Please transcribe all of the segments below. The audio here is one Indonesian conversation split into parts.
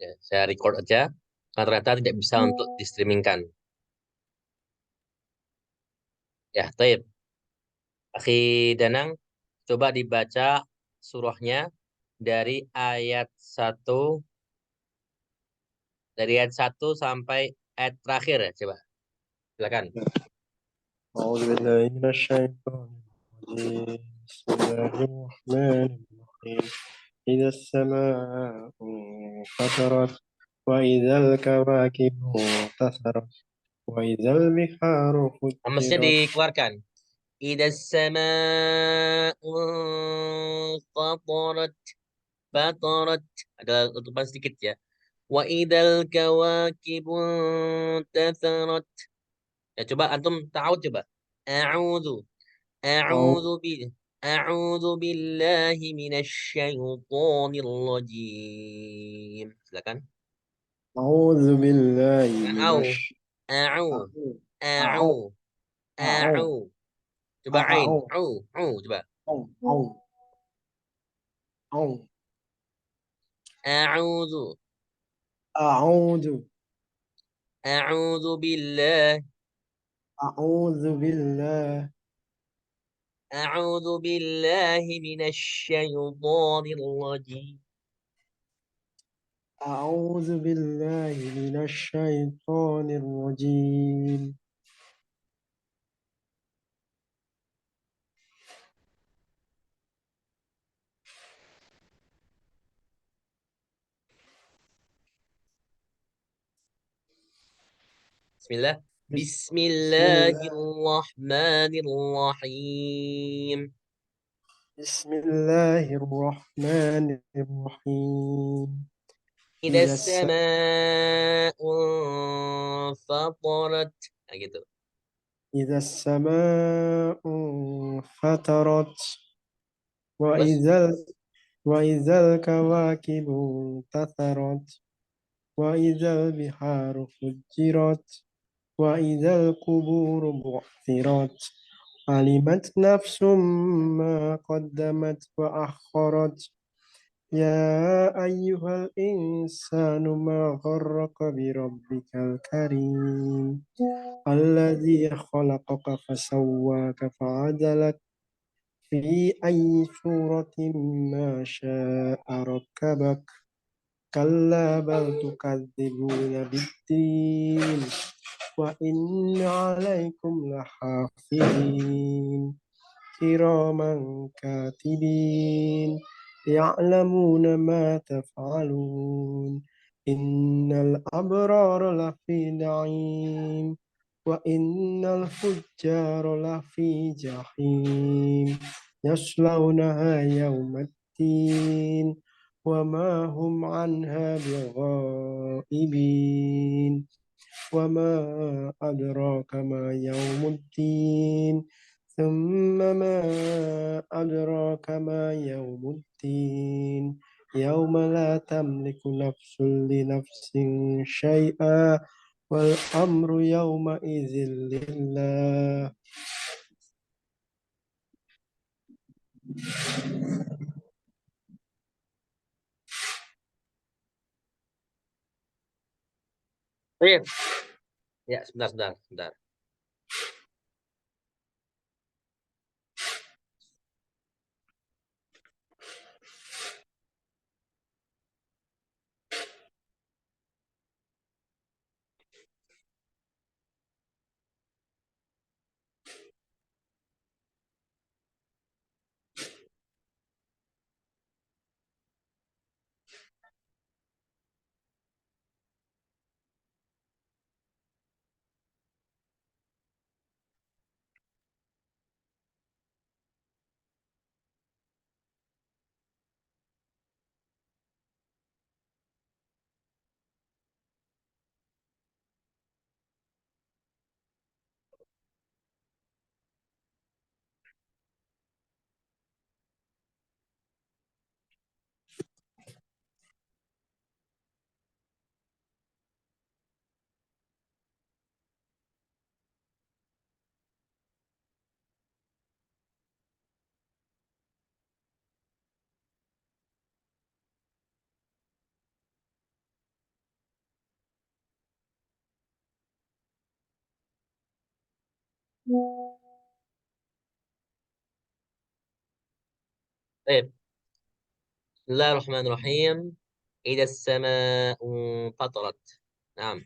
Ya, saya record aja, karena ternyata tidak bisa untuk di-streamingkan. Ya, taib. Akhi Danang, coba dibaca surahnya dari ayat satu sampai ayat terakhir ya, coba. Silakan. أعوذ بالله من الشيطان الرجيم بسم الله الرحمن الرحيم إذا السماء انفطرت وإذا الكواكب انتثرت وإذا البحار Amesnya فجرت dikeluarkan. Idas sama'u fatarat. Fatarat. Ada tutupan sedikit ya. Wa idal kawakibu tatharat. Ya coba antum tahu coba. A'udzu. أعوذ A'udzu bi A'udzu billahi minasy syaithanir rajim. Silakan. أعوذ بالله من A'u. A'u. أعوذ أعوذ A'u. أعوذ A'u. Coba ain. أعوذ Coba. أعوذ أعوذ A'udzu. أعوذ A'udzu billah. أعوذ بالله A'udzu billahi minasy syaithanir rajim. أعوذ بالله من الشيطان الرجيم Bismillah. بسم الله Bismillahirrahmanirrahim. بسم الله الرحمن الرحيم Idza إذا الس... sama'u fatarat. Nah, gitu. إذا السماء انفطرت Terus وإذا الكواكب انتثرت وإذا البحار فجرت وإذا القبور بعثرت علمت نفس ما قدمت وأخرت يا أيها الإنسان ما غرك بربك الكريم الذي خلقك فسواك فعدلك في أي صورة ما شاء ركبك كلا بل تكذبون بالدين وإن عليكم لحافظين كراما كاتبين يعلمون ما تفعلون إن الأبرار لفي نعيم وإن الفجار لفي جحيم يصلونها يوم الدين وما هم عنها بغائبين وما أدراك ما يوم الدين ثم ما أدراك ما يوم الدين يوم لا تملك نفس لنفس شيئا والأمر يومئذ لله. Baik. Ya, sebentar. Baik. Bismillahirrahmanirrahim. Idza sama'u fatarat. Nah,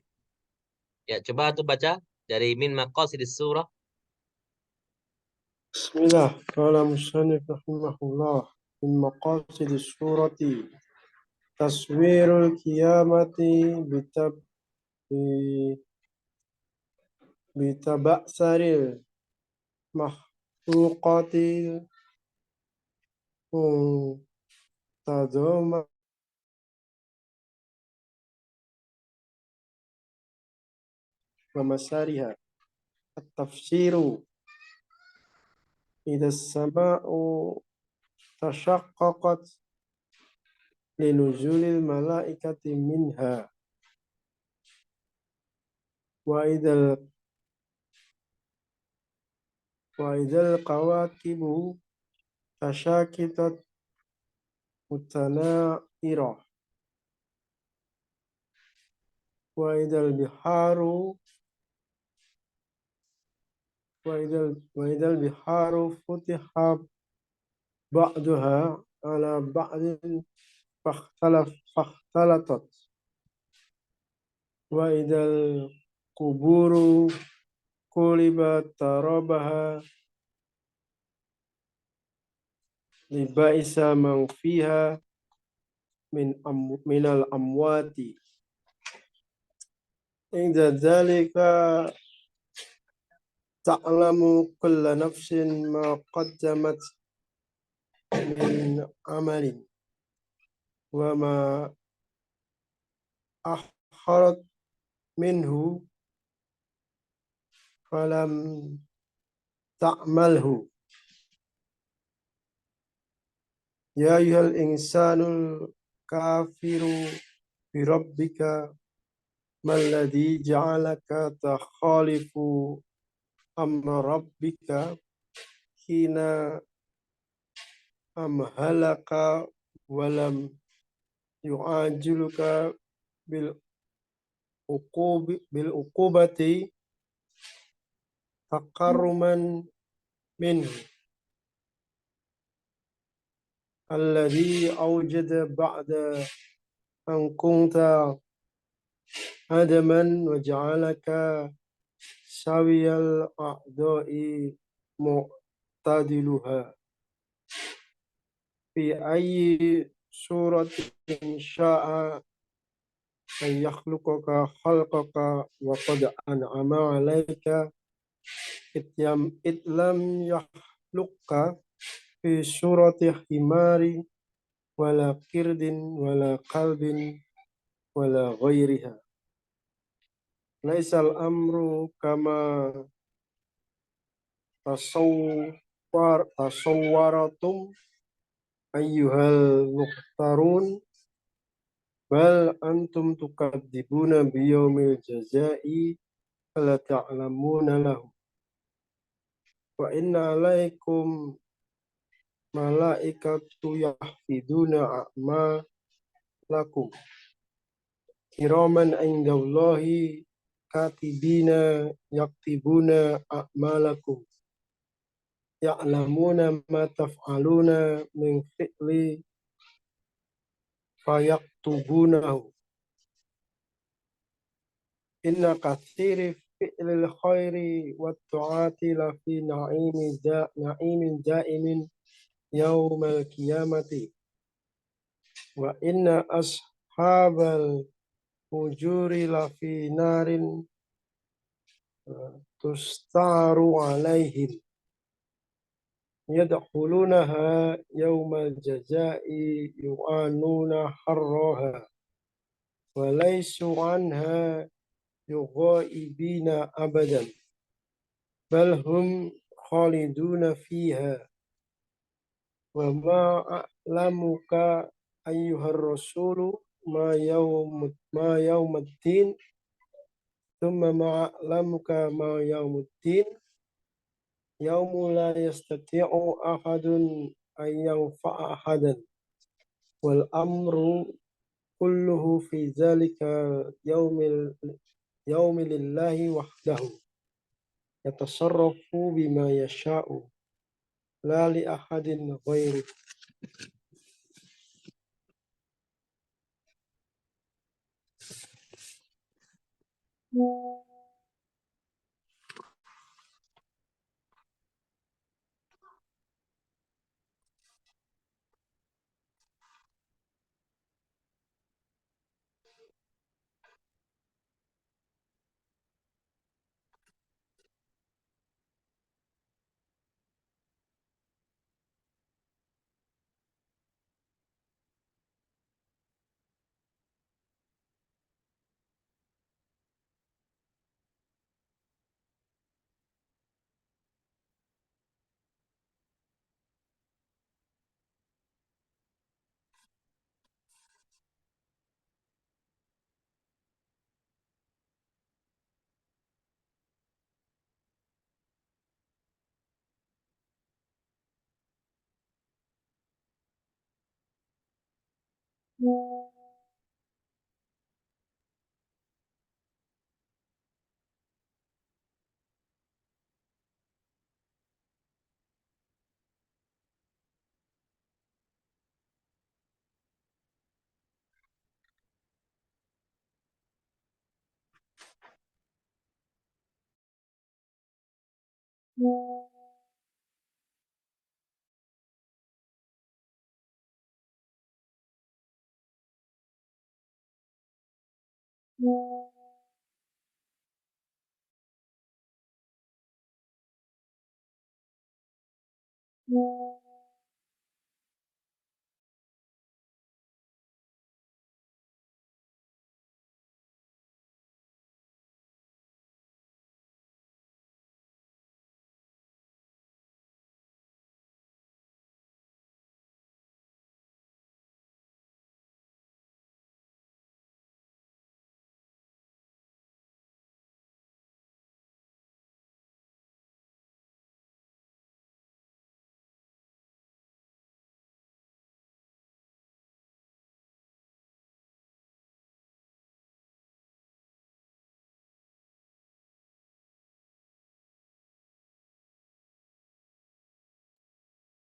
ya coba tuh baca dari min maqasidis surah. بسم الله قال مصنف رحمه الله من مقاصد السورة تصوير القيامة بتبأسر المخلوقات المنتظمة ومسارها. التفسير إذا السماء تشققت لنزول الملائكة منها وإذا الكواكب تشاكلت متنائرة وإذا البحار فتح بعضها على بعض فاختلطت وإذا القبور قلبت ترابها لبئس من فيها من الأموات. عند ذلك تعلم كل نفس ما قدمت من عمل وما أخرت منه فلم تعمله. يا أيها الإنسان الكافر بربك ما الذي جعلك تخالف أمر ربك حين أمهلك ولم يعاجلك بالعقوبة تكرما منه الذي أوجد بعد أن كنت آدما وجعلك سوي الأعضاء معتدلها في أي سورة شاء أن يخلقك خلقك وقد أنعم عليك إذ لم يخلقك في سورة حمار ولا قرد ولا قلب ولا غيرها. ليس الأمر كما تصورتم أيها المختارون بل أنتم تكذبون بيوم الجزاء فلا تعلمون له وإن عليكم ملائكة يحفظون أعمالكم كراما عند الله كاتبين يكتبون أعمالكم يعلمون ما تفعلون من فعل فيكتبونه إن كثير فعل الخير والطاعات لفي نعيم دائم يوم القيامة وإن أصحاب الفجور لفي نار تستعر عليهم يدخلونها يوم الجزاء يعانون حرها وليسوا عنها يغائبين أبدا بل هم خالدون فيها وما أعلمك أيها الرسول ما يوم الدين ثم ما أعلمك ما يوم الدين يوم لا يستطيع أحد أن ينفع أحدا والأمر كله في ذلك يوم لله وحده yatasarrafu bima yasha'u la li ahadin ghairi.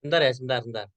Bentar ya, sebentar, sebentar.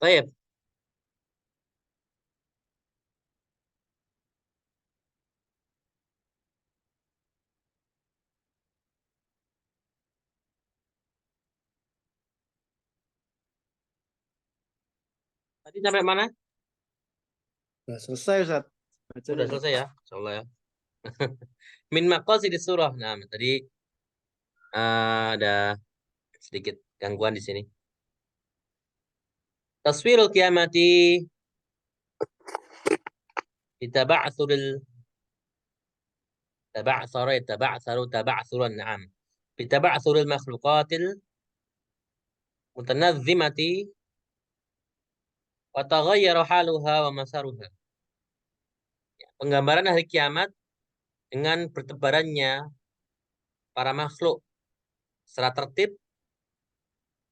Baik, tadi sampai mana? Nah, selesai Ustaz Udah bacanya. selesai ya, insyaallah ya. Min maqasidis surah. Nah, tadi ada sedikit gangguan di sini. Taswirul kiamati litaba'thuril taba'thara yataba'tharu taba'thuran. Na'am. Bitaba'thuril makhluqatil mutanazzimati wa taghayyara haluha wa masaruha. Penggambaran hari kiamat dengan bertebarannya para makhluk secara tertib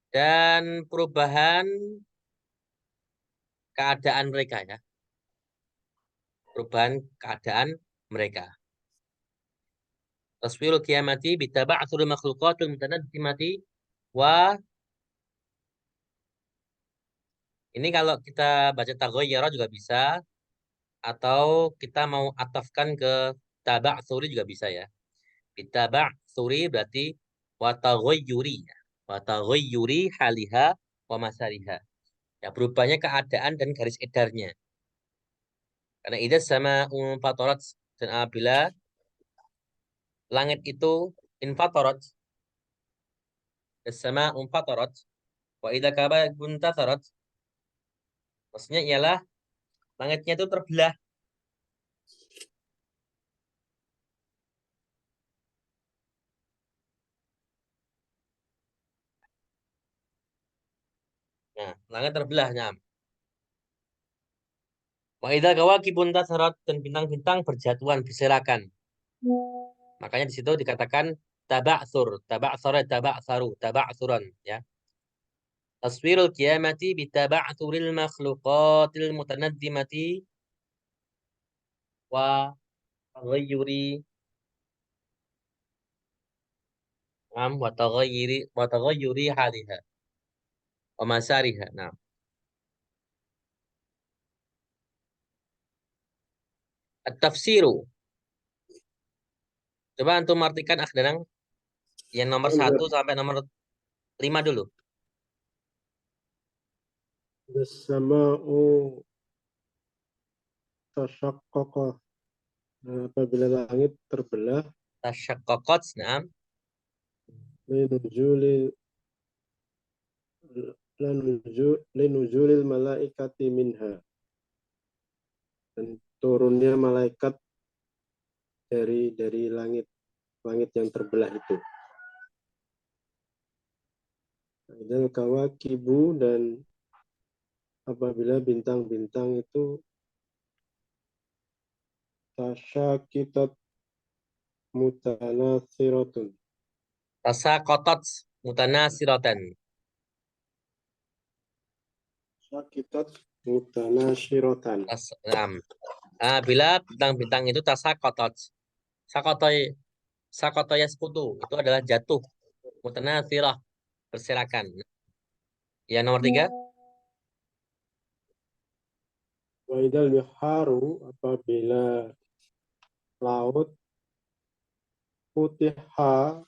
dan perubahan keadaan mereka ya. Perubahan keadaan mereka. Taswirul kiamati bitaba'thuril makhluqatil mutanazzimati wa ini kalau kita baca taghayyara juga bisa atau kita mau atafkan ke taba'tsuri juga bisa ya. Bitaba'tsuri berarti wa taghayyuri ya. Wa taghayyuri haliha wa masariha. Ya berubahnya keadaan dan garis edarnya. Karena idza sama'u fatarat dan apabila langit itu infatarat as-sama'u fatarat wa idza kabakibun tatharat maksudnya ialah langitnya itu terbelah. Nah, langit terbelahnya. Wa idza kawakibun tatharat dan bintang-bintang berjatuhan berserakan. Makanya di situ dikatakan taba'tsur, taba'tsara, taba'tsaru, taba'tsuran ya. Taswirul qiyamati bitaba'tsuril makhluqatil mutanazzimati wa taghayyuri wa taghayyuri haliha wa masariha. Nah, at-tafsiru. Coba antum artikan Akdanang yang nomor 1 sampai nomor 5 dulu. As-sama'u tashaqqaqa. Apabila langit terbelah, Tasyaqqaqat, na'am. linujulil linujulil malaikati minha, dan turunnya malaikat dari langit yang terbelah itu. Dan kawakibu, dan apabila bintang-bintang itu tasyakitat mutanasiratun. Tasaqatat mutanasiratan. Tasyakitat mutanasiratan. Na'am. Bila bintang-bintang itu tasaqatat. Sakotoy sakotoya sekutu itu adalah jatuh mutanasirah berserakan. Ya nomor 3. Wa idal biharu, apabila laut putiha,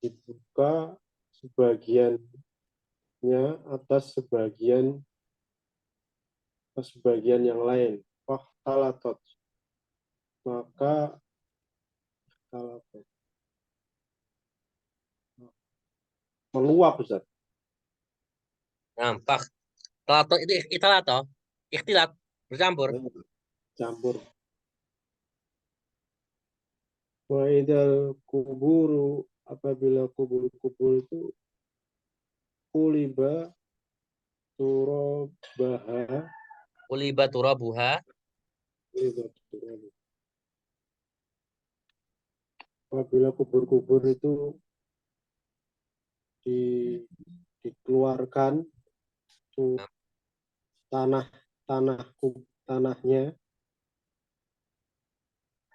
dibuka sebagiannya atas sebagian yang lain. Fahtalatot, maka meluap, Ustaz. Nampak. Telato itu italato. Ikhtilat bercampur. Campur. Wa idal kuburu, apabila kubur-kubur itu kuliba turabaha, Uliba turabuha. apabila kubur-kubur itu dikeluarkan tuh tanahnya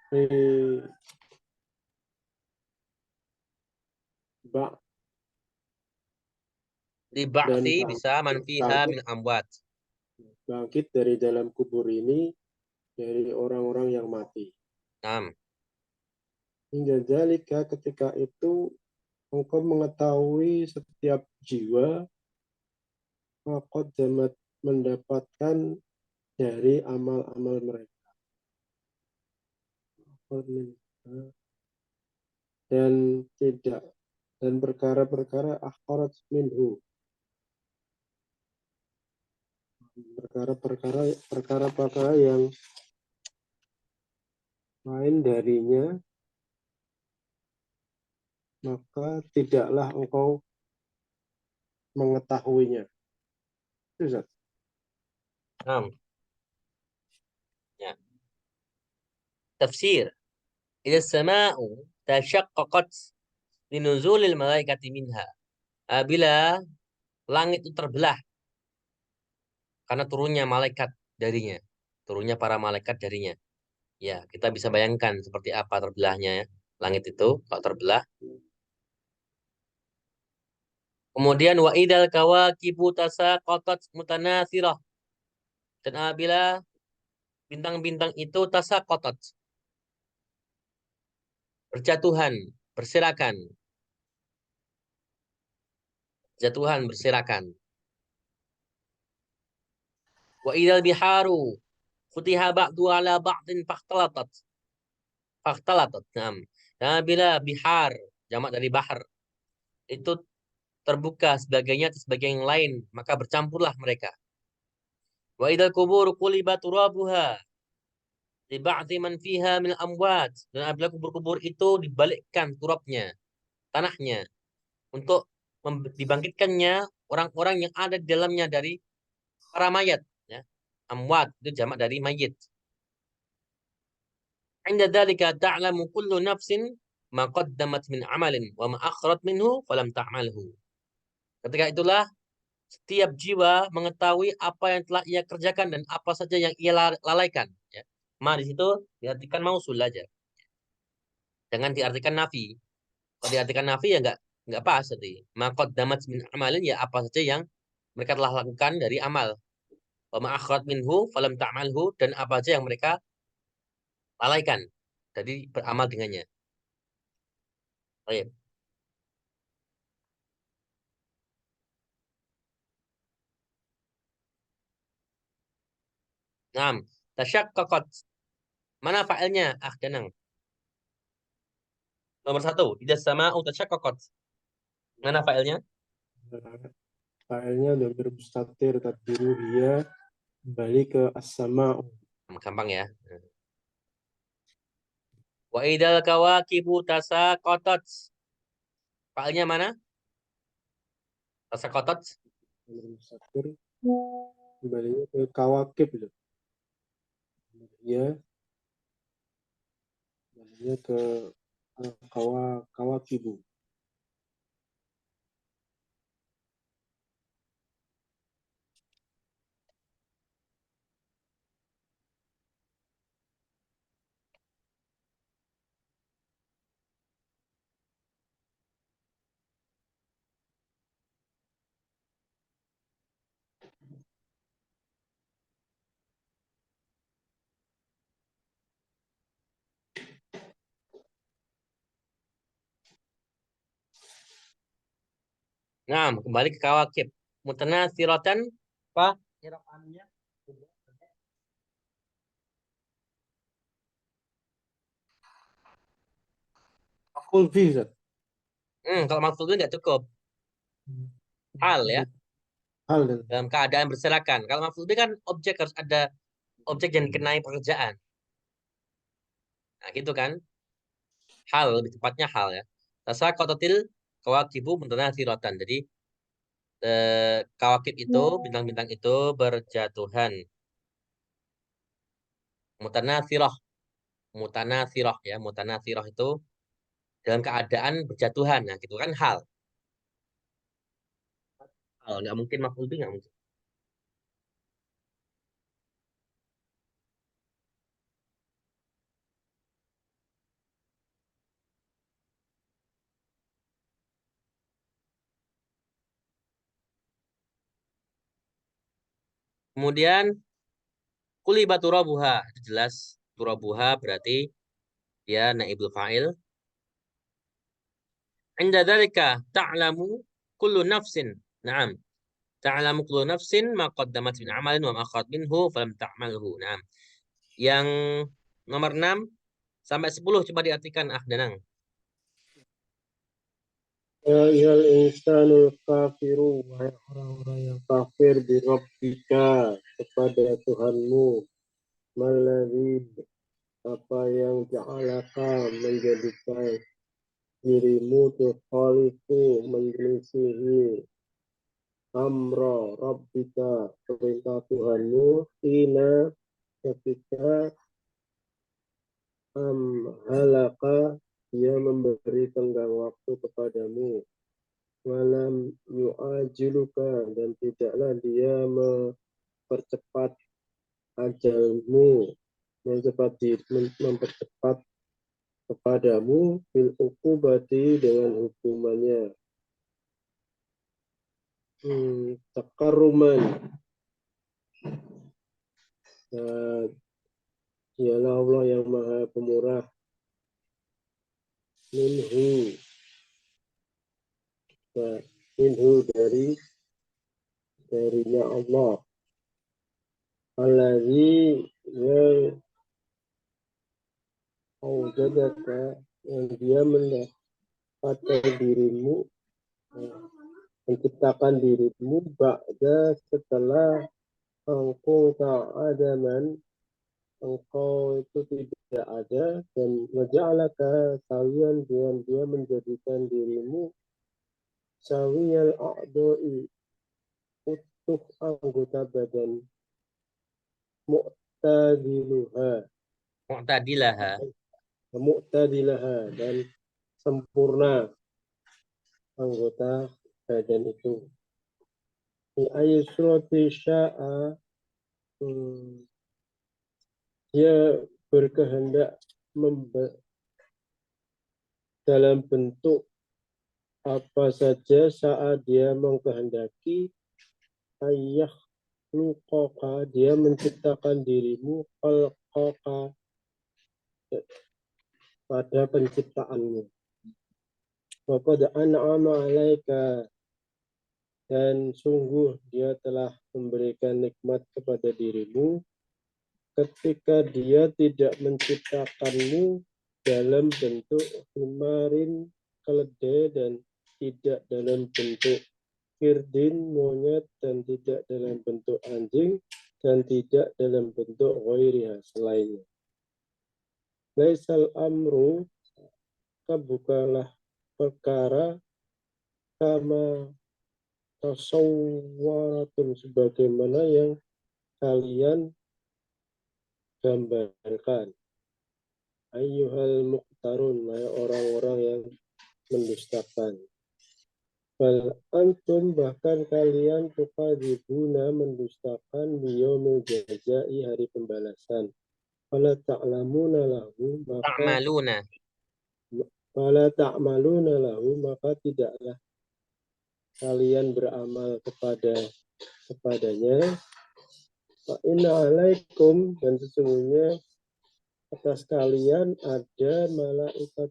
dan Diba'thi bisa manfiha min amwat. bangkit dari dalam kubur ini dari orang-orang yang mati. Nah, Hingga zalika, ketika itu engkau mengetahui setiap jiwa jamat mendapatkan dari amal-amal mereka, dan tidak, dan perkara-perkara akhirat minhu, perkara-perkara yang lain darinya, maka tidaklah engkau mengetahuinya. Ustaz. Naam. Ya. Tafsir. Idza sama'u tashaqqaqat linuzulil malaikati minha. Bila langit itu terbelah karena turunnya malaikat darinya. Turunnya para malaikat darinya. Ya, kita bisa bayangkan seperti apa terbelahnya ya. Langit itu kalau terbelah. Kemudian wa idal kawakibu tasaqatat mutanatsirah. Dan apabila bintang-bintang itu tasaqatat, berjatuhan, berserakan, jatuhan, berserakan. Wa idal biharu futiha ba'du ala ba'din fakhtalatat. Fakhtalatat. Naam. Dan bila bihar, jamak dari bahar, itu terbuka sebagainya atas sebagian yang lain, maka bercampurlah mereka. Wa idal kubur qulibat turabuha li ba'di man fiha min amwat. Dan apabila kubur-kubur itu dibalikkan turabnya, tanahnya, untuk dibangkitkannya orang-orang yang ada di dalamnya dari para mayat. Ya. Amwat itu jamak dari mayit. Inda dzalika ta'lamu kullu nafsin ma qaddamat min amalin wa ma akharat minhu falam ta'malhu. Ketika itulah setiap jiwa mengetahui apa yang telah ia kerjakan dan apa saja yang ia lalaikan. Ya. Ma di situ diartikan mausul aja. Jangan diartikan nafi. Kalau diartikan nafi ya nggak pas tadi. Ma qaddamat min amalin ya apa saja yang mereka telah lakukan dari amal. Wa ma akharat minhu falam ta'malhu dan apa saja yang mereka lalaikan. Jadi beramal dengannya. Baik. Naam. Tasyaqqaqat. Mana failnya? Ah, Danang. Nomor satu. Idas sama tasyaqqaqat. Mana failnya? Failnya dhamir mustatir tadbiru hiya kembali ke as-sama'u. Gampang ya. Wa idal kawakibu tasaqatat. Failnya mana? Tasaqatat. Dhamir mustatir kembali ke kawakib itu. Ya, kembalinya ke kawakibu. Nah, kembali ke kawakib. Mutanatsiratan apa? Irokannya. Full visa. Kalau maksudnya nggak cukup. Hal ya. Hal dan Dalam keadaan berserakan. Kalau maksudnya kan objek harus ada objek yang dikenai pekerjaan. Nah, gitu kan. Hal, lebih tepatnya hal ya. Tasaqatatil kawakibu mutanatsiratan. Jadi kawakib itu, bintang-bintang itu berjatuhan. Mutanatsirah. Mutanatsirah ya. Mutanatsirah itu dalam keadaan berjatuhan. Nah, gitu kan hal. Hal, nggak mungkin maf'ul bih, nggak mungkin. Kemudian kulibat turabuha. Itu jelas turabuha berarti dia naibul fa'il. Inda dzalika ta'lamu kullu nafsin. Naam. Ta'lamu kullu nafsin ma qaddamat min amalin wa ma akharat minhu falam ta'malhu. Naam. Yang nomor 6 sampai 10 coba diartikan ah Danang. ya ihal insanul kafiru, wahai orang-orang yang kafir di Rabbika kepada Tuhanmu, maladzi apa yang ja'alaka menjadikan dirimu tukhalifu menyelisihi amra rabbika perintah Tuhanmu ina ketika halaka dia memberi tenggang waktu kepadamu walam yu'ajiluka dan tidaklah dia mempercepat ajalmu mempercepat kepadamu bil ukubati dengan hukumannya takaruman dialah Allah yang maha pemurah minhu minhu darinya Allah alladzi yang aujadaka yang dia mendapatkan dirimu menciptakan dirimu ba'da setelah engkau ta'adaman engkau itu tidak ada dan waja'alaka kalian dengan dia menjadikan dirimu sawiyal a'doi utuh anggota badan mu'tadiluha Mu'tadilaha. mu'tadilaha dan sempurna anggota badan itu di ayat surat sya'a dia berkehendak dalam bentuk apa saja saat dia mengkehendaki ayah lukoka dia menciptakan dirimu khalqaka pada penciptaanmu waqad an'ama alaika dan sungguh dia telah memberikan nikmat kepada dirimu ketika dia tidak menciptakanmu dalam bentuk himarin keledai dan tidak dalam bentuk kirdin monyet dan tidak dalam bentuk anjing dan tidak dalam bentuk ghairiha selainnya. Laisal amru bukanlah perkara kama tasawwaratun sebagaimana yang kalian gambarkan. Ayyuhal muqtarun, orang-orang yang mendustakan. Bal antum bahkan kalian tukadzibuna mendustakan biyaumil jazai hari pembalasan. Fala ta'lamuna lahu maka Ta'maluna. fala ta'maluna lahu maka tidaklah kalian beramal kepadanya. Fa inna alaikum dan sesungguhnya atas kalian ada malaikat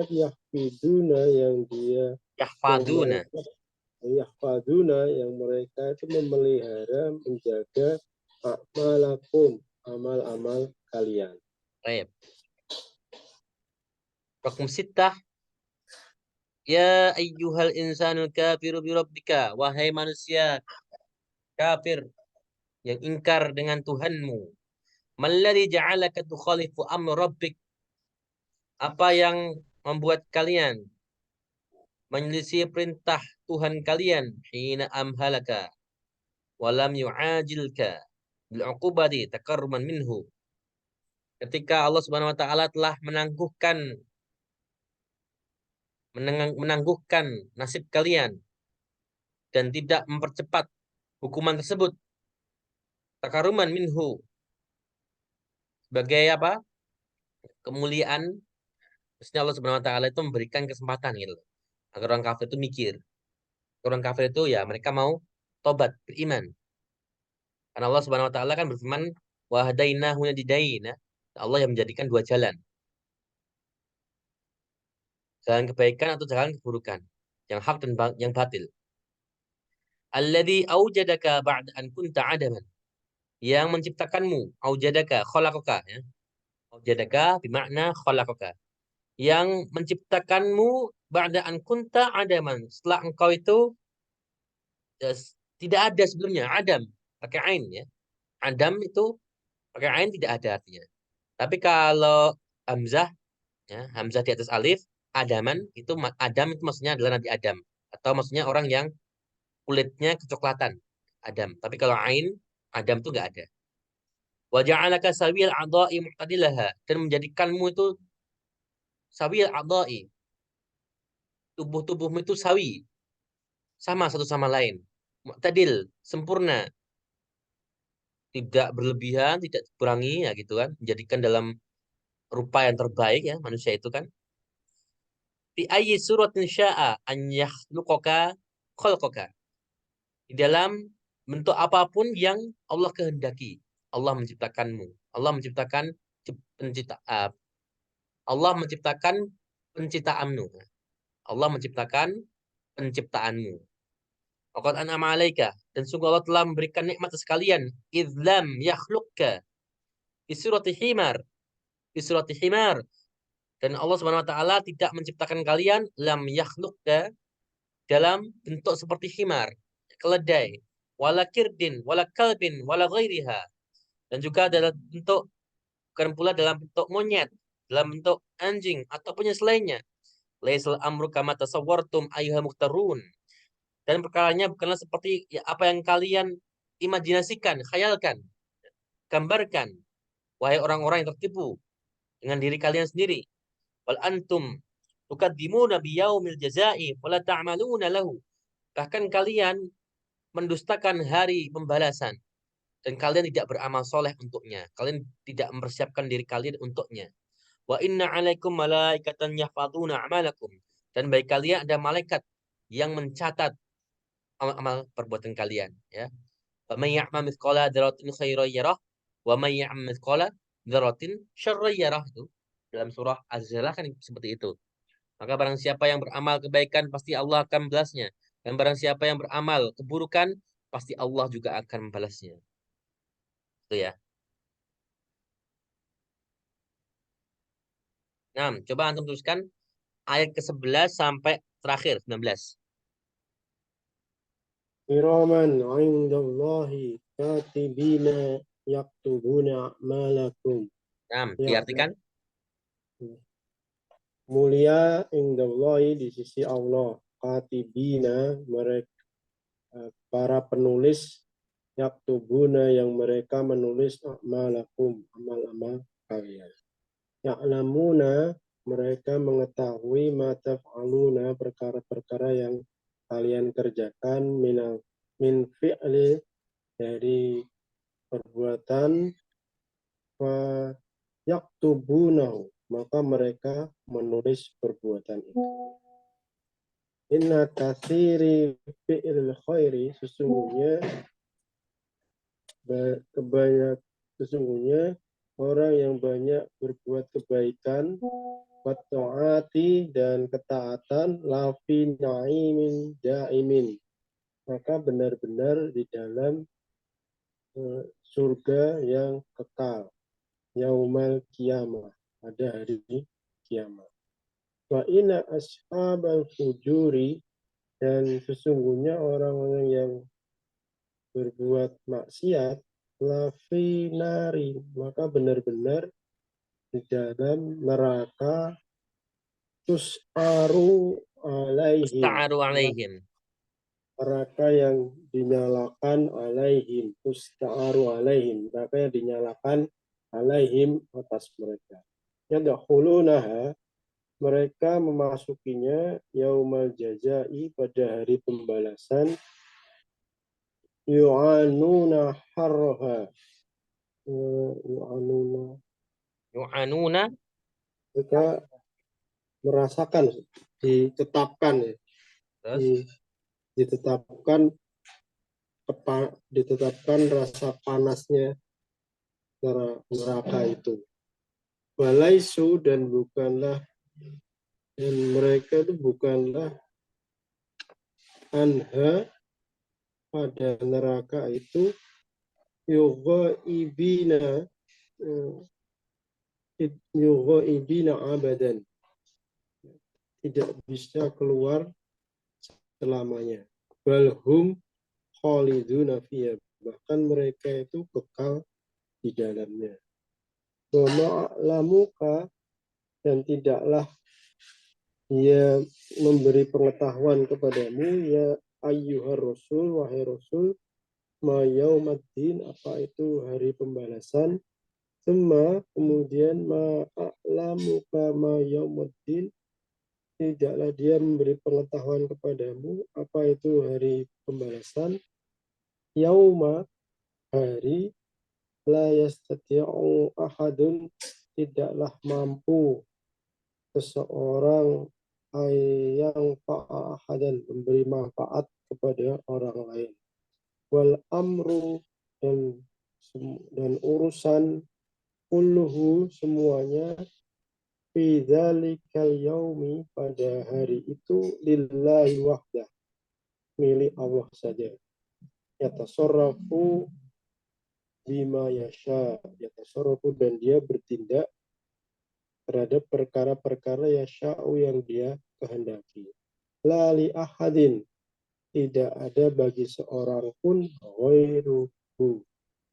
yahfiduna yang dia Yahfaduna. yahfaduna yang mereka itu memelihara menjaga a'malakum amal-amal kalian. Baik. Raqam 6. Ya ayyuhal insanul kafiru bi rabbika. Wahai manusia kafir yang ingkar dengan Tuhanmu. Malladzi ja'alaka tukhalifu amr rabbik. Apa yang membuat kalian menyelisih perintah Tuhan kalian hina amhalaka walam yu'ajilka bil uqubati takarruman minhu. Ketika Allah Subhanahu wa taala telah menangguhkan nasib kalian dan tidak mempercepat hukuman tersebut takaruman minhu sebagai apa? Kemuliaan. Maksudnya Allah Subhanahu wa taala itu memberikan kesempatan gitu agar orang kafir itu mikir. Orang kafir itu ya mereka mau tobat, beriman. Karena Allah Subhanahu wa taala kan berfirman wa hadainahu najdain. Allah yang menjadikan dua jalan. Jalan kebaikan atau jalan keburukan. Yang hak dan yang batil. Alladzi aujadaka ba'da an kunta adaman. Yang menciptakanmu, aujadaka, khalaqaka ya. Aujadaka bermakna khalaqaka. Yang menciptakanmu ba'da an kunta adaman. Setelah engkau itu ya, tidak ada sebelumnya, adam pakai ain ya. Adam itu pakai ain tidak ada artinya. Tapi kalau hamzah ya, hamzah di atas alif Adaman itu Adam itu maksudnya adalah Nabi Adam atau maksudnya orang yang kulitnya kecoklatan. Adam. Tapi kalau ain Adam itu nggak ada. Wa ja'alaka sawiyal a'dha'i mu'tadilaha dan menjadikanmu itu sawiyal a'dha'i. Tubuh-tubuhmu itu sawi, sama satu sama lain. Mu'tadil, sempurna, tidak berlebihan, tidak dikurangi ya gitu kan. Menjadikan dalam rupa yang terbaik ya manusia itu kan. Fi ayyi suratin sya'a an yakhluqaka khalqaka. Di dalam bentuk apapun yang Allah kehendaki. Allah menciptakanmu. Allah menciptakan pencipta, Allah menciptakan penciptaanmu. Allah menciptakan penciptaanmu. Waqad an'ama 'alaika dan sungguh Allah telah memberikan nikmat sekalian. Idzlam yakhluqka fi surati himar, fi surati himar. Dan Allah Subhanahu wa taala tidak menciptakan kalian lam yakhluqka dalam bentuk seperti himar, keledai, wala kirdin, wala kalbin, wala ghairiha. Dan juga dalam bentuk bukan pula dalam bentuk monyet, dalam bentuk anjing ataupun yang selainnya. Laisal amru kama tasawwartum ayyuhal muhtarun. Dan perkaranya bukanlah seperti ya, apa yang kalian imajinasikan, khayalkan, gambarkan. Wahai orang-orang yang tertipu dengan diri kalian sendiri. Wal antum tukadzimuna biyaumil jazai wala ta'maluna lahu. Bahkan kalian mendustakan hari pembalasan dan kalian tidak beramal soleh untuknya. Kalian tidak mempersiapkan diri kalian untuknya. Wa inna alaikum malaikatan yahfadzuna a'malakum. Dan bagi kalian ada malaikat yang mencatat amal-amal perbuatan kalian ya. Wa may ya'mal mithqala dzarratin khairan yarah wa may ya'mal mithqala dzarratin syarran yarah itu dalam surah Az-Zalzal kan seperti itu. Maka barang siapa yang beramal kebaikan pasti Allah akan membalasnya. Dan barang siapa yang beramal keburukan pasti Allah juga akan membalasnya. Itu ya. Nah, coba antum teruskan ayat ke-11 sampai terakhir 19. Kiraman indallahi katibina yaktubuna a'malakum. Nah, Ya, diartikan mulia indallahi di sisi Allah. Katibina mereka para penulis yaktubuna yang mereka menulis a'malakum amal-amal kalian. Ya'lamuna mereka mengetahui mata fa'aluna perkara-perkara yang kalian kerjakan min fi'li dari perbuatan fa yaktubunahu maka mereka menulis perbuatan itu. Inna katsiri fi'il khairi sesungguhnya orang yang banyak berbuat kebaikan wata'ati dan ketaatan lafi na'imin daimin maka benar-benar di dalam surga yang kekal yaumal kiamah pada hari kiamat. Wa inna ashabal fujuri dan sesungguhnya orang-orang yang berbuat maksiat lafi nari maka benar-benar di dalam neraka tus'aru alaihim Ta'aru alaihim. neraka yang dinyalakan alaihim tus'aru alaihim neraka yang dinyalakan alaihim atas mereka yadkhulunaha mereka memasukinya yaumal jazai pada hari pembalasan yu'anuna harha yu'anuna Yu'anuna mereka merasakan ditetapkan ya terus ditetapkan ditetapkan rasa panasnya neraka itu. Walaisu dan bukanlah dan mereka itu bukanlah anha pada neraka itu yugo ibina abadan tidak bisa keluar selamanya. Balhum khaliduna fiyya bahkan mereka itu kekal di dalamnya. Wa ma'lamuka dan tidaklah Ia memberi pengetahuan kepadamu, ya ayyuhar rasul, wahai rasul, ma yaumaddin, apa itu hari pembalasan. Semua kemudian ma'alamuka ma yaumuddin, tidaklah dia memberi pengetahuan kepadamu apa itu hari pembalasan. Yauma, hari, la yastati'u ahadun, tidaklah mampu seseorang yang ahadan, memberi manfaat kepada orang lain. Wal amru, dan urusan, kulluhu, semuanya, fi dzalikal yaumi, pada hari itu, lillahi wahdah, milik Allah saja. Yatasarrafu bima yasha, yatasarrafu, dan dia bertindak terhadap perkara-perkara yasha'u, yang dia kehendaki. La li ahadin, tidak ada bagi seorang pun, ghairuhu,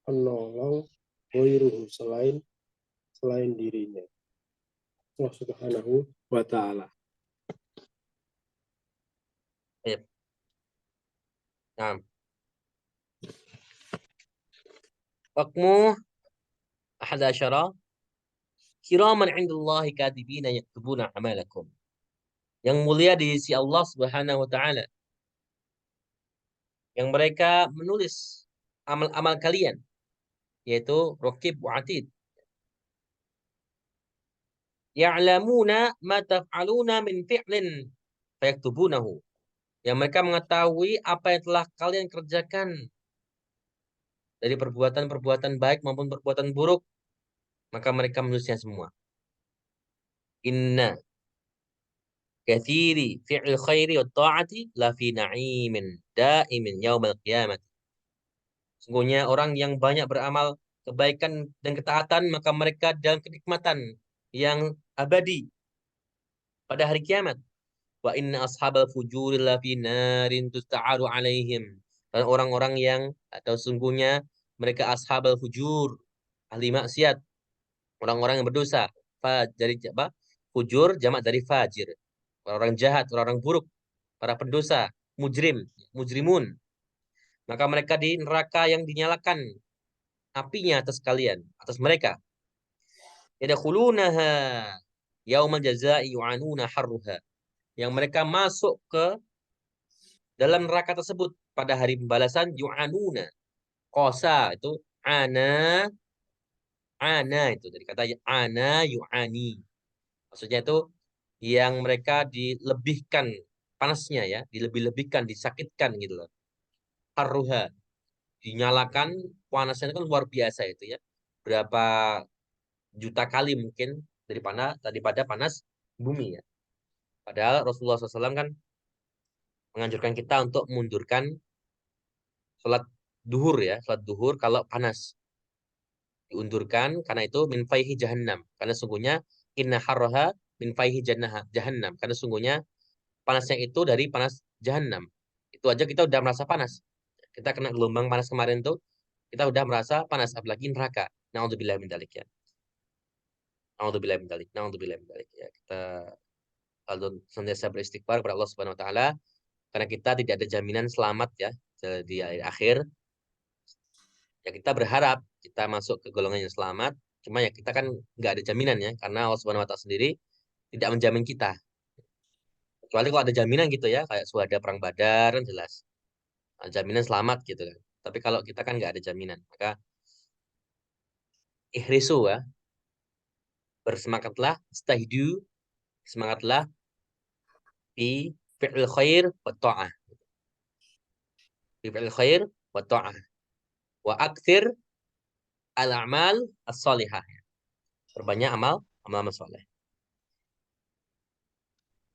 penolong, ghairuhu, selain dirinya. Allah Subhanahu wa taala. Baik. Nah, hukmu ahad asyara kiraman indallahi katibina yaktubuna amalakum. Yang mulia di sisi Allah Subhanahu wa taala, yang mereka menulis amal-amal kalian, yaitu Raqib wa Atid. Ya'lamuna ma taf'aluna min fi'lin fayaktubunahu. Yang mereka mengetahui apa yang telah kalian kerjakan dari perbuatan-perbuatan baik maupun perbuatan buruk, maka mereka menulisnya semua. Inna kathiri fi'il khairi wa ta'ati la fi na'imin da'imin yaumal qiyamah. Sungguhnya orang yang banyak beramal kebaikan dan ketaatan, maka mereka dalam kenikmatan yang abadi pada hari kiamat. Wa inna ashabal fujuri lafi narin tusta'aru alaihim. Dan orang-orang yang, atau sungguhnya mereka ashabal fujur, ahli maksiat, orang-orang yang berdosa. Dari apa? Fujur jamak dari fajir. Orang-orang jahat, orang-orang buruk, para pendosa, mujrim, mujrimun. Maka mereka di neraka yang dinyalakan apinya atas kalian, atas mereka. Yadkhulunaha yaumal jazaa'i yu'anuna harruha. Yang mereka masuk ke dalam neraka tersebut pada hari pembalasan, yu'anuna. Kosa itu ana, ana itu dari kata ana yu'ani. Maksudnya itu yang mereka dilebihkan panasnya ya, dilebih-lebihkan, disakitkan gitu loh. Harruha, dinyalakan, panasnya itu kan luar biasa itu ya. Berapa juta kali mungkin daripada panas bumi ya. Padahal Rasulullah SAW kan menganjurkan kita untuk mundurkan sholat duhur ya, sholat duhur kalau panas. Diundurkan karena itu min faihi jahannam. Karena sungguhnya inna harroha min faihi jahannam. Karena sungguhnya panasnya itu dari panas jahannam. Itu aja kita udah merasa panas. Kita kena gelombang panas kemarin tuh, kita udah merasa panas, apalagi neraka. Na'udzubillah min dzalik ya. Na'udzubillah min dzalik. Na'udzubillah min dzalik ya. Kita harus senantiasa beristighfar kepada Allah Subhanahu wa taala karena kita tidak ada jaminan selamat ya di akhir. Ya kita berharap kita masuk ke golongan yang selamat. Cuma ya kita kan nggak ada jaminan ya karena Allah Subhanahu wa taala sendiri tidak menjamin kita. Kecuali kalau ada jaminan gitu ya, kayak suada perang Badar kan jelas. Jaminan selamat gitu kan. Tapi kalau kita kan nggak ada jaminan, maka ihrisu ya, bersemangatlah, stahidu, semangatlah fi fi'il khair wa ta'ah. Fi fi'il khair wa ta'ah. Wa akthir al-a'mal as-salihah. Perbanyak amal soleh.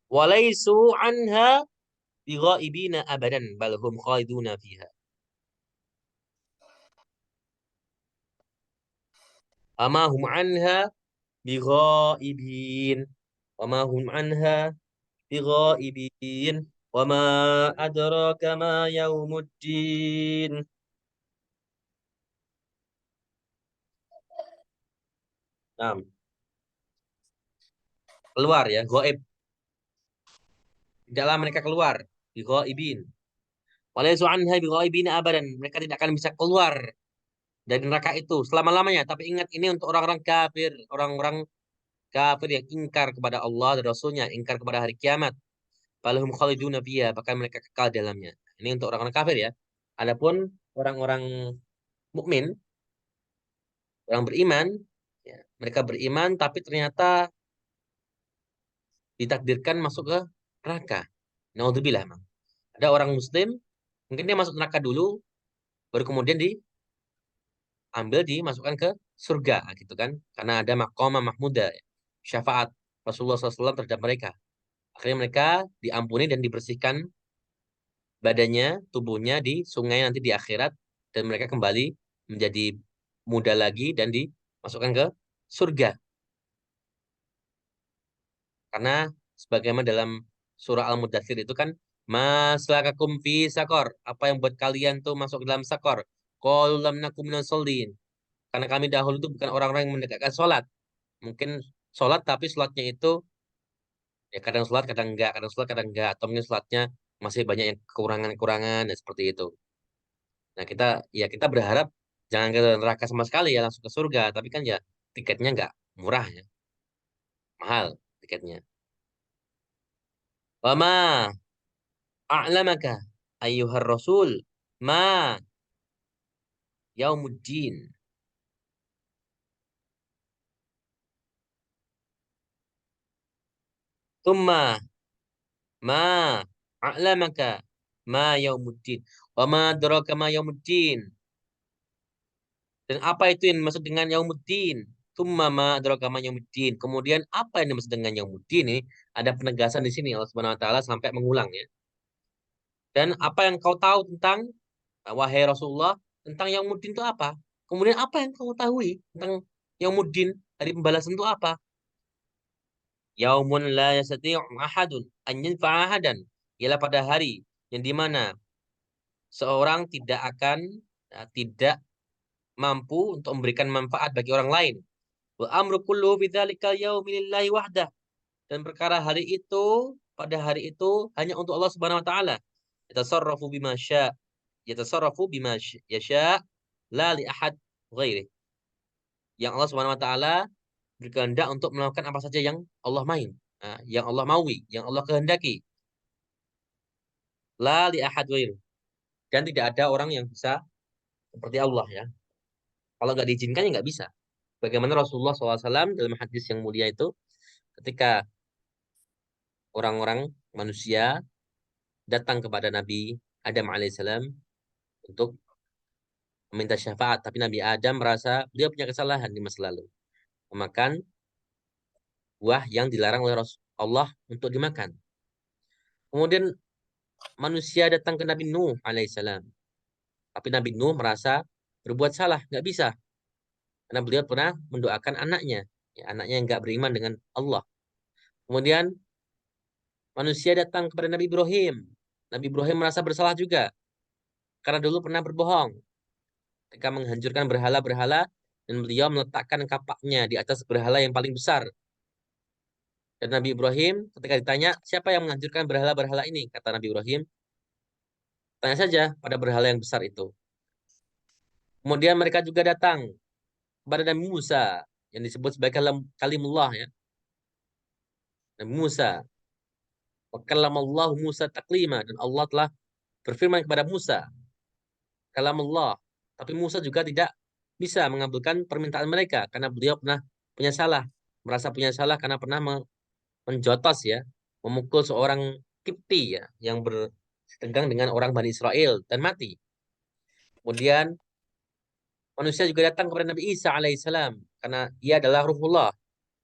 Walaisu anha bighaibina abadan bal hum khaliduna fiha. Ama hum anha bighaibin. Wama hum anha bighaibin. Wama adraka ma yaumuddin. Nah, keluar ya, gaib. Tidaklah mereka keluar bighaibin. Walaysu anha bighaibin abadan. Mereka tidak akan bisa keluar dari neraka itu selama-lamanya. Tapi ingat ini untuk orang-orang kafir, orang-orang kafir yang ingkar kepada Allah dan Rasulnya, ingkar kepada hari kiamat. Falahum khaliduna fiha, bahkan mereka kekal dalamnya. Ini untuk orang-orang kafir ya. Adapun orang-orang mukmin, orang beriman, ya, mereka beriman tapi ternyata ditakdirkan masuk ke neraka. Naudzubillah, Mang. Ada orang muslim, mungkin dia masuk neraka dulu, baru kemudian diambil dimasukkan ke surga gitu kan. Karena ada maqamah mahmuda, syafaat Rasulullah SAW terhadap mereka. Akhirnya mereka diampuni dan dibersihkan badannya, tubuhnya di sungai nanti di akhirat dan mereka kembali menjadi muda lagi dan dimasukkan ke surga. Karena sebagaimana dalam surah Al-Mudaththir itu kan maslakakum fi sakor. Apa yang buat kalian tuh masuk dalam sakor? Qalu lam nakum minal sholihin. Karena kami dahulu itu bukan orang-orang yang mendekatkan sholat. Mungkin sholat tapi sholatnya itu ya kadang sholat kadang enggak, kadang sholat kadang enggak. Atau mungkin sholatnya masih banyak yang kekurangan-kekurangan dan seperti itu. Nah kita berharap jangan ke neraka sama sekali ya langsung ke surga. Tapi kan ya tiketnya enggak murah ya, mahal tiketnya. Wama a'lamaka ayyuhar rasul ma yaumuddin. Tumma ma a'lamaka ma yaumuddin. Wa ma adraka ma yaumuddin. Dan apa itu yang dimaksud dengan yaumuddin? Tumma ma adraka ma yaumuddin. Kemudian apa yang dimaksud dengan yaumuddin ini? Ada penegasan di sini Allah Subhanahu wa taala sampai mengulang ya. Dan apa yang kau tahu tentang wahai Rasulullah tentang yaumuddin itu apa? Kemudian apa yang kau tahu tentang yaumuddin, hari pembalasan itu apa? Yaumun la yastati'u ahadun an yanfa'a ahadan. Ialah pada hari yang dimana seorang tidak mampu untuk memberikan manfaat bagi orang lain. Wa amru kullu bidzalikal yaumi lillahi wahdah. Dan perkara hari itu pada hari itu hanya untuk Allah Subhanahu wa taala. Yatasarrafu bima syaa, yatasarrafu bima yasha la li ahad ghairi. Yang Allah Subhanahu wa taala berkehendak untuk melakukan apa saja yang Allah main, yang Allah maui, yang Allah kehendaki. La li ahad ghairi. Dan tidak ada orang yang bisa seperti Allah ya. Kalau nggak diizinkan ya nggak bisa. Bagaimana Rasulullah SAW dalam hadis yang mulia itu, ketika orang-orang manusia datang kepada Nabi Adam alaihissalam untuk meminta syafaat, tapi Nabi Adam merasa dia punya kesalahan di masa lalu, memakan buah yang dilarang oleh Allah untuk dimakan. Kemudian manusia datang ke Nabi Nuh alaihissalam, tapi Nabi Nuh merasa berbuat salah, nggak bisa, karena beliau pernah mendoakan anaknya, ya, anaknya yang nggak beriman dengan Allah. Kemudian manusia datang kepada Nabi Ibrahim. Nabi Ibrahim merasa bersalah juga karena dulu pernah berbohong ketika menghancurkan berhala-berhala dan beliau meletakkan kapaknya di atas berhala yang paling besar. Dan Nabi Ibrahim ketika ditanya, siapa yang menghancurkan berhala-berhala ini? Kata Nabi Ibrahim, tanya saja pada berhala yang besar itu. Kemudian mereka juga datang kepada Nabi Musa yang disebut sebagai kalimullah ya. Nabi Musa. Wa kallamallahu Musa taklima. Dan Allah telah berfirman kepada Musa, kalamullah. Tapi Musa juga tidak bisa mengabulkan permintaan mereka karena beliau pernah punya salah, merasa punya salah karena pernah menjotos ya, memukul seorang Kipti ya yang bertegang dengan orang Bani Israel dan mati. Kemudian manusia juga datang kepada Nabi Isa alaihissalam karena ia adalah ruhullah,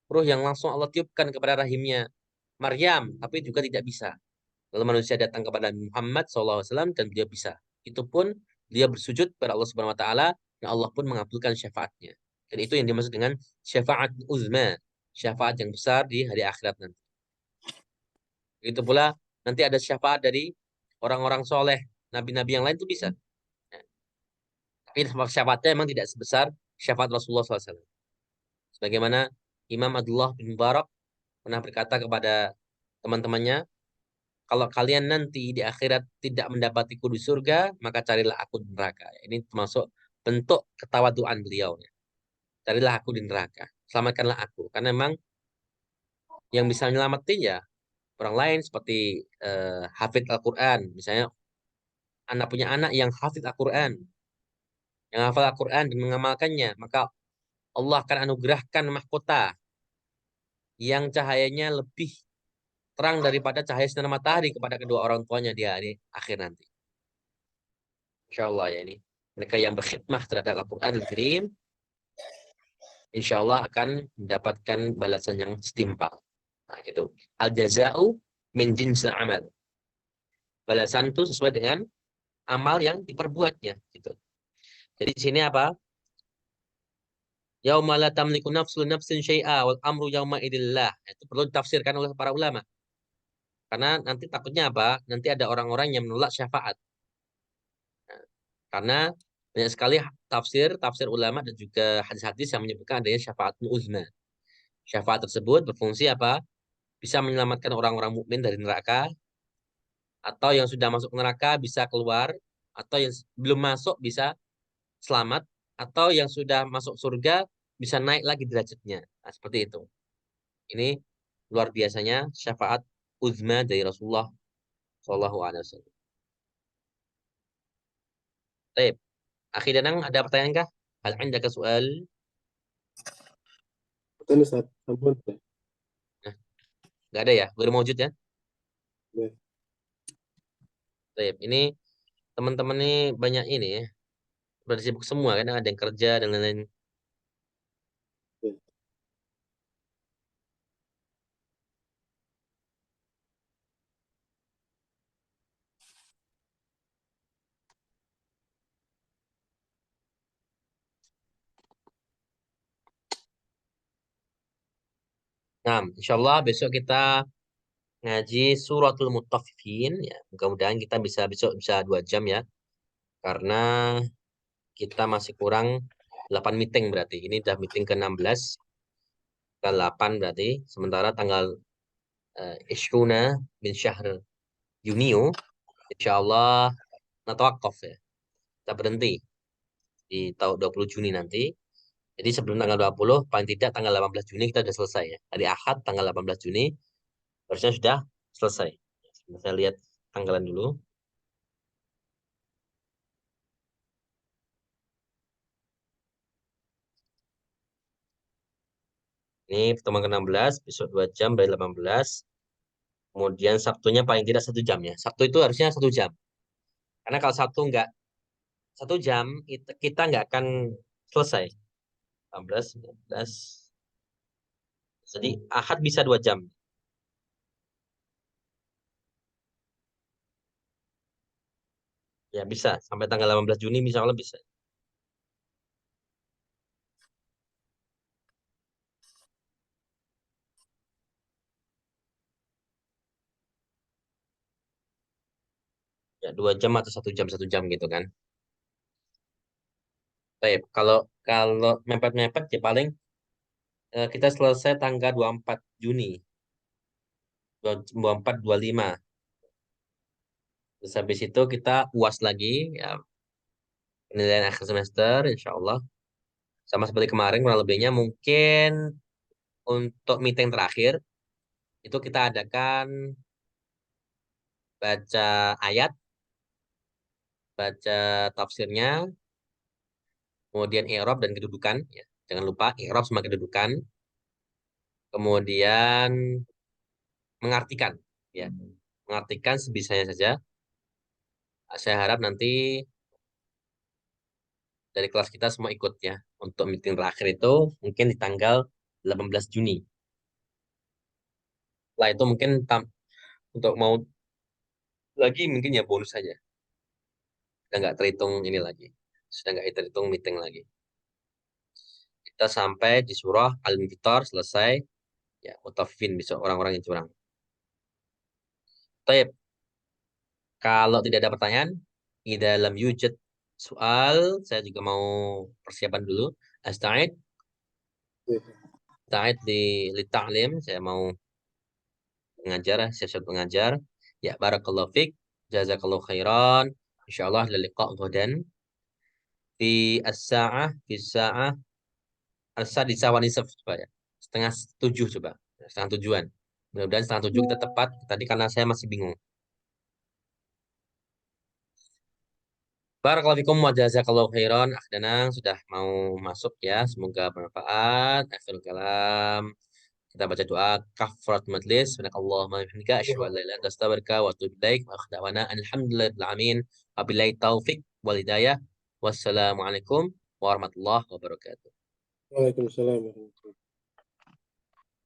ruh yang langsung Allah tiupkan kepada rahimnya Maryam, tapi juga tidak bisa. Lalu manusia datang kepada Nabi Muhammad SAW dan dia bisa. Itu pun dia bersujud kepada Allah Subhanahu Wa Taala dan Allah pun mengabulkan syafaatnya. Dan itu yang dimaksud dengan syafaat uzma, syafaat yang besar di hari akhirat nanti. Itu pula nanti ada syafaat dari orang-orang soleh, nabi-nabi yang lain itu bisa. Tapi syafaatnya memang tidak sebesar syafaat Rasulullah SAW. Sebagaimana Imam Abdullah bin Mubarak pernah berkata kepada teman-temannya, kalau kalian nanti di akhirat tidak mendapatiku di surga, maka carilah aku di neraka. Ini termasuk bentuk ketawaduan beliau. Carilah aku di neraka. Selamatkanlah aku. Karena memang yang bisa menyelamatin ya orang lain seperti hafid Al-Quran. Misalnya anak punya anak yang hafid Al-Quran, yang hafal Al-Quran dan mengamalkannya, maka Allah akan anugerahkan mahkota yang cahayanya lebih terang daripada cahaya sinar matahari kepada kedua orang tuanya di hari akhir nanti. Insya Allah ya ini. Mereka yang berkhidmah terhadap Al-Quran Al-Karim, insya Allah akan mendapatkan balasan yang setimpal. Nah, gitu. Al-jaza'u min jinsil amal. Balasan itu sesuai dengan amal yang diperbuatnya. Gitu. Jadi di sini apa? Yauma la tamliku nafsun nafsin syai'a wal amru yauma idillah. Itu perlu ditafsirkan oleh para ulama. Karena nanti takutnya apa? Nanti ada orang-orang yang menolak syafaat. Karena banyak sekali tafsir ulama dan juga hadis-hadis yang menyebutkan adanya syafaat uzma. Syafaat tersebut berfungsi apa? Bisa menyelamatkan orang-orang mukmin dari neraka, atau yang sudah masuk neraka bisa keluar, atau yang belum masuk bisa selamat, atau yang sudah masuk surga bisa naik lagi derajatnya. Nah, seperti itu. Ini luar biasanya syafaat uzma dari Rasulullah Shallallahu Alaihi Wasallam. Baik, Akhi Danang, ada pertanyaan kah? Hal indaka soal? Betul Ustaz, ampun Ustaz. Nah, nggak ada ya? Baru mewujud ya? Ya, Baik, ini teman-teman ini banyak ini ya. Udah sibuk semua kan, ada yang kerja dan lain-lain. ya. Nah, insya Allah besok kita ngaji suratul Mutaffifin ya. Mudah-mudahan kita bisa besok bisa 2 jam ya. Karena kita masih kurang 8 meeting berarti. Ini udah meeting ke-16, ke-8 berarti. Sementara tanggal Ishruna bin Syahr Yunio, insya Allah natawakaf ya. Kita berhenti di tahun 20 Juni nanti. Jadi sebelum tanggal 20, paling tidak tanggal 18 Juni kita sudah selesai ya. Hari Ahad tanggal 18 Juni harusnya sudah selesai. Saya lihat tanggalan dulu. Ini pertemuan ke-16, besok 2 jam dari 18. Kemudian Sabtunya paling tidak 1 jam ya. Sabtu itu harusnya 1 jam. Karena kalau Sabtu nggak 1 jam, kita nggak akan selesai. 18, 19. Jadi Ahad bisa 2 jam. Ya bisa. Sampai tanggal 18 Juni bisa Allah bisa. Ya 2 jam atau 1 jam gitu kan. Baik, kalau kalau mepet-mepet ya paling kita selesai tanggal 24 Juni. 24, 25. Terus habis itu kita UAS lagi ya, penilaian akhir semester insya Allah. Sama seperti kemarin kurang lebihnya mungkin untuk meeting terakhir itu kita adakan baca ayat, baca tafsirnya, kemudian i'rab dan kedudukan ya. Jangan lupa i'rab sama kedudukan. Kemudian mengartikan ya. Mengartikan sebisanya saja. Saya harap nanti dari kelas kita semua ikut ya. Untuk meeting terakhir itu mungkin di tanggal 18 Juni. Setelah itu mungkin untuk mau lagi mungkin ya bonus saja. Sudah nggak terhitung ini lagi. Sudah nggak terhitung meeting lagi. Kita sampai di surah Al-Infitar selesai. Ya, mutafifin besok orang-orang yang curang. Taib, kalau tidak ada pertanyaan, di dalam yujud soal, saya juga mau persiapan dulu. Asta'id, Ya. Asta'id di ta'lim, saya mau mengajar, siap-siap mengajar. Ya, barakallahu fiik. Jazakallahu khairan. Insyaallah liqa ghadan fi as-sa'ah as-sadisah wa nisf coba ya. Setengah tujuh coba. Setengah tujuan. Mudah-mudahan setengah tujuh kita tepat. Tadi karena saya masih bingung. Barakallahu fikum wa jazakallahu khairan. Danang sudah mau masuk ya. Semoga bermanfaat. Akhirul kalam. Kita baca doa kafarat majlis. Subhanakallahumma wa bihamdika asyhadu an la ilaha illa anta astaghfiruka wa atubu ilaik. Wa akhiru da'wana alhamdulillahil alamin. Wabillahi taufik wal hidayah. Wassalamualaikum warahmatullahi wabarakatuh. Waalaikumsalam warahmatullahi